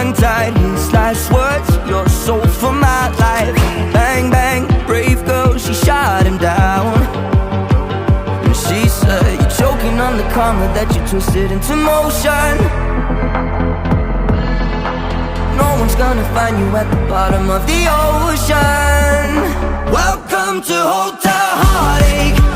tongue-tied. His last words, your soul for my life. Bang, bang, brave girl, she shot him down. And she said, you're choking on the karma that you twisted into motion. No one's gonna find you at the bottom of the ocean. Welcome to Hotel Heartache.